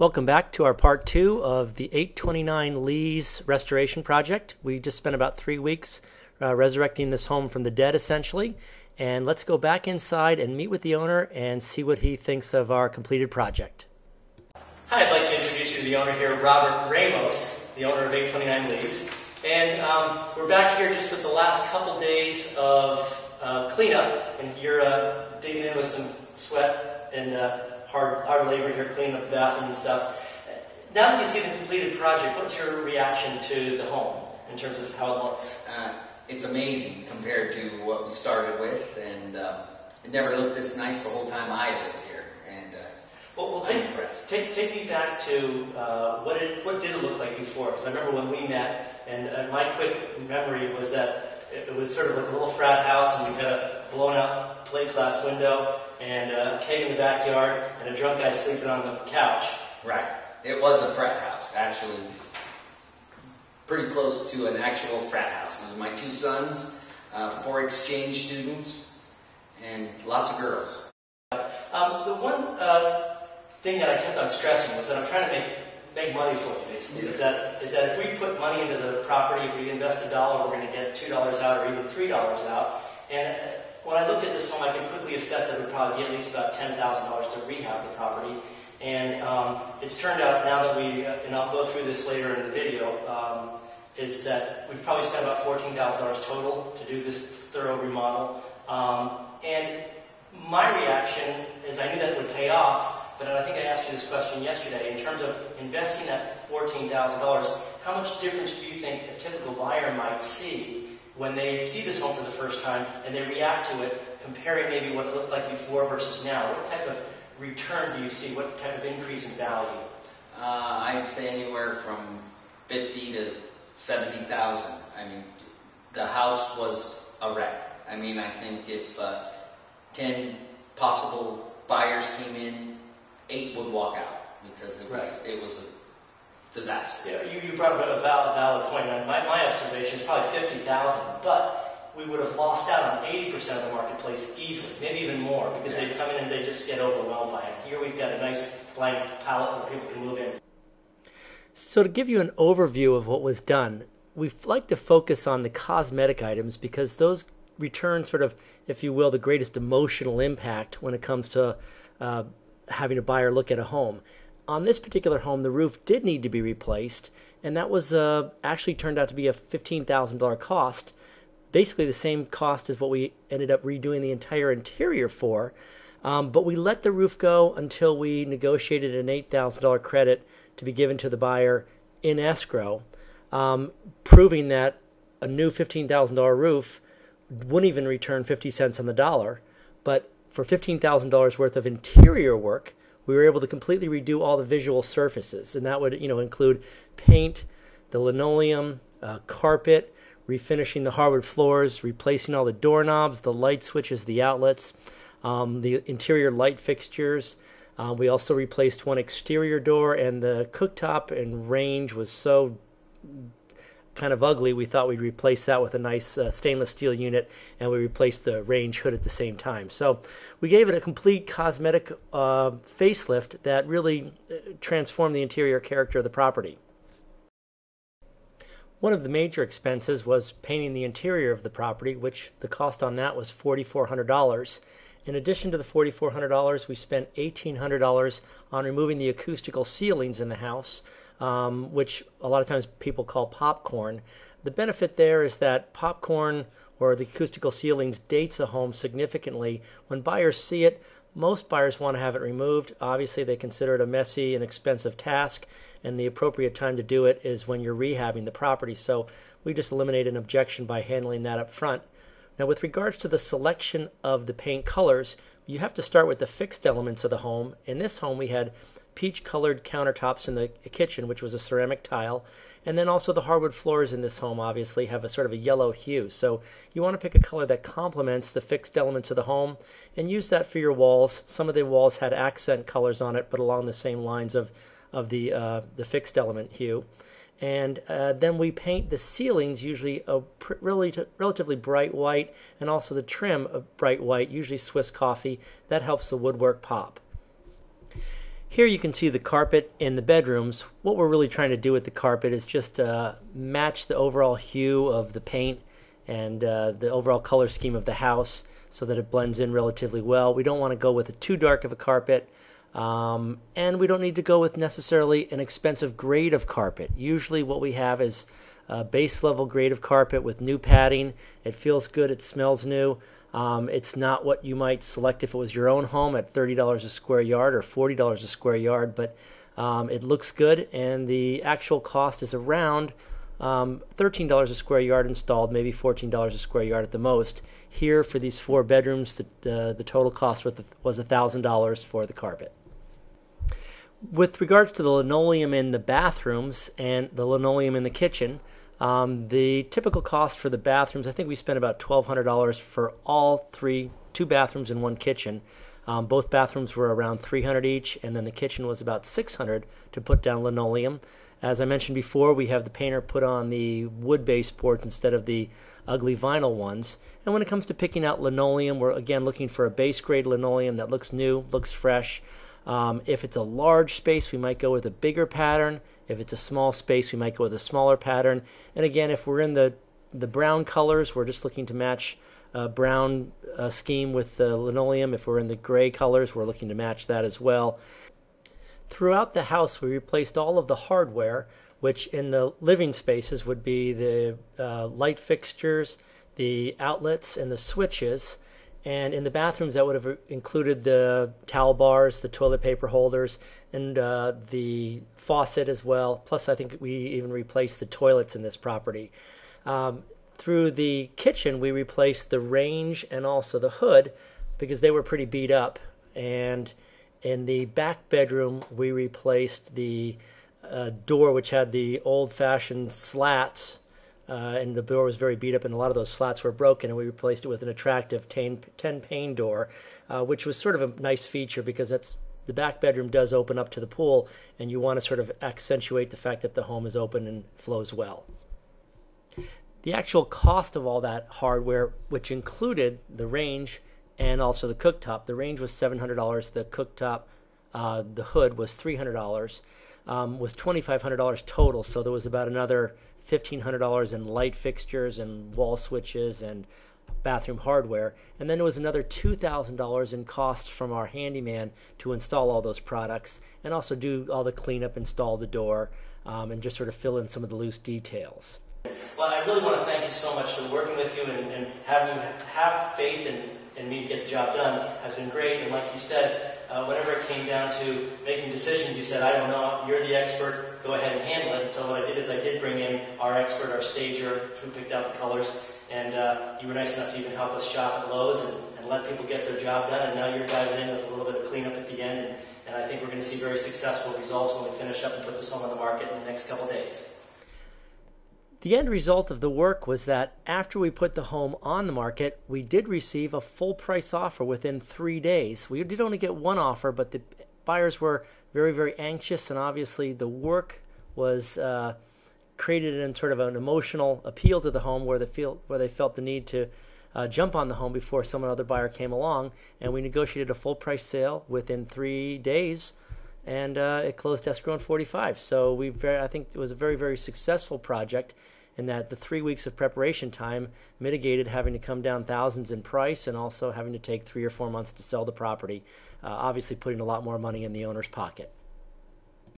Welcome back to our part 2 of the 829 Lee's restoration project. We just spent about 3 weeks resurrecting this home from the dead, essentially. And let's go back inside and meet with the owner and see what he thinks of our completed project. Hi, I'd like to introduce you to the owner here, Robert Ramos, the owner of 829 Lee's. And we're back here just with the last couple days of cleanup. And you're digging in with some sweat and hard labor here, cleaning up the bathroom and stuff. Now that you see the completed project, what's your reaction to the home in terms of how it looks? It's amazing compared to what we started with, and it never looked this nice the whole time I lived here. And well, take me back to what did it look like before? Because I remember when we met, and my quick memory was that it was sort of like a little frat house, and we had a blown-out plate glass window, and a keg in the backyard, and a drunk guy sleeping on the couch. Right. It was a frat house, actually. Pretty close to an actual frat house. Those are my 2 sons, 4 exchange students, and lots of girls. The one thing that I kept on stressing was that I'm trying to make money for you, basically. Is that if we put money into the property, if we invest $1, we're going to get $2 out or even $3 out. And when I looked at this home, I could quickly assess that it would probably be at least about $10,000 to rehab the property. And it's turned out, now that we, and I'll go through this later in the video, is that we've probably spent about $14,000 total to do this thorough remodel. And my reaction is I knew that it would pay off, but I think I asked you this question yesterday. In terms of investing that $14,000, how much difference do you think a typical buyer might see when they see this home for the first time and they react to it, comparing maybe what it looked like before versus now? What type of return do you see? What type of increase in value? I'd say anywhere from $50,000 to $70,000. I mean, the house was a wreck. I mean, I think if 10 possible buyers came in, 8 would walk out because it was a disaster. Yeah, you brought up a valid point. My observation is probably $50,000, but we would have lost out on 80% of the marketplace easily, maybe even more, because they come in and they just get overwhelmed by it. Here we've got a nice blank palette where people can move in. So to give you an overview of what was done, we like to focus on the cosmetic items because those return sort of, if you will, the greatest emotional impact when it comes to having a buyer look at a home. On this particular home, the roof did need to be replaced, and that was actually turned out to be a $15,000 cost, basically the same cost as what we ended up redoing the entire interior for. But we let the roof go until we negotiated an $8,000 credit to be given to the buyer in escrow, proving that a new $15,000 roof wouldn't even return 50 cents on the dollar. But for $15,000 worth of interior work, we were able to completely redo all the visual surfaces, and that would include paint, the linoleum, carpet, refinishing the hardwood floors, replacing all the doorknobs, the light switches, the outlets, the interior light fixtures. We also replaced one exterior door, and the cooktop and range was so kind of ugly, we thought we'd replace that with a nice stainless steel unit, and we replaced the range hood at the same time. So we gave it a complete cosmetic facelift that really transformed the interior character of the property. One of the major expenses was painting the interior of the property, which the cost on that was $4,400. In addition to the $4,400, we spent $1,800 on removing the acoustical ceilings in the house, which a lot of times people call popcorn. The benefit there is that popcorn or the acoustical ceilings dates a home significantly. When buyers see it, most buyers want to have it removed. Obviously, they consider it a messy and expensive task, and the appropriate time to do it is when you're rehabbing the property. So we just eliminate an objection by handling that up front. Now, with regards to the selection of the paint colors, you have to start with the fixed elements of the home. In this home, we had peach-colored countertops in the kitchen, which was a ceramic tile, and then also the hardwood floors in this home obviously have a sort of a yellow hue. So you want to pick a color that complements the fixed elements of the home and use that for your walls. Some of the walls had accent colors on it, but along the same lines of the fixed element hue. And then we paint the ceilings usually a relatively bright white, and also the trim a bright white, usually Swiss coffee. That helps the woodwork pop. Here you can see the carpet in the bedrooms. What we're really trying to do with the carpet is just match the overall hue of the paint and the overall color scheme of the house so that it blends in relatively well. We don't want to go with too dark of a carpet, and we don't need to go with necessarily an expensive grade of carpet. Usually what we have is a base level grade of carpet with new padding. It feels good, it smells new. It's not what you might select if it was your own home at $30 a square yard or $40 a square yard, but it looks good, and the actual cost is around $13 a square yard installed, maybe $14 a square yard at the most. Here, for these 4 bedrooms, the total cost was $1,000 for the carpet. With regards to the linoleum in the bathrooms and the linoleum in the kitchen, the typical cost for the bathrooms, I think we spent about $1,200 for all 2 bathrooms and 1 kitchen. Both bathrooms were around $300 each, and then the kitchen was about $600 to put down linoleum. As I mentioned before, we have the painter put on the wood-based boards instead of the ugly vinyl ones. And when it comes to picking out linoleum, we're again looking for a base grade linoleum that looks new, looks fresh. If it's a large space, we might go with a bigger pattern. If it's a small space, we might go with a smaller pattern. And again, if we're in the brown colors, we're just looking to match brown scheme with the linoleum. If we're in the gray colors, we're looking to match that as well. Throughout the house, we replaced all of the hardware, which in the living spaces would be the light fixtures, the outlets, and the switches. And in the bathrooms, that would have included the towel bars, the toilet paper holders, and the faucet as well. Plus, I think we even replaced the toilets in this property. Through the kitchen, we replaced the range and also the hood because they were pretty beat up. And in the back bedroom, we replaced the door, which had the old-fashioned slats, and the door was very beat up, and a lot of those slats were broken, and we replaced it with an attractive 10-pane door, which was sort of a nice feature because the back bedroom does open up to the pool, and you want to sort of accentuate the fact that the home is open and flows well. The actual cost of all that hardware, which included the range and also the cooktop. The range was $700. The cooktop, the hood was $300. Was $2,500 total. So there was about another $1,500 in light fixtures and wall switches and bathroom hardware. And then there was another $2,000 in costs from our handyman to install all those products and also do all the cleanup, install the door, and just sort of fill in some of the loose details. Well, I really want to thank you so much for working with you and having you have faith in me to get the job done has been great. And like you said, whenever it came down to making decisions, you said, I don't know, you're the expert, go ahead and handle it. And so what I did is I did bring in our expert, our stager, who picked out the colors. And you were nice enough to even help us shop at Lowe's and let people get their job done. And now you're diving in with a little bit of cleanup at the end. And I think we're going to see very successful results when we finish up and put this home on the market in the next couple days. The end result of the work was that after we put the home on the market, we did receive a full price offer within 3 days. We did only get one offer, but the buyers were very, very anxious, and obviously the work was created in sort of an emotional appeal to the home where they felt the need to jump on the home before some other buyer came along, and we negotiated a full price sale within 3 days. And it closed escrow in 45. So I think it was a very, very successful project in that the 3 weeks of preparation time mitigated having to come down thousands in price and also having to take 3 or 4 months to sell the property, obviously putting a lot more money in the owner's pocket.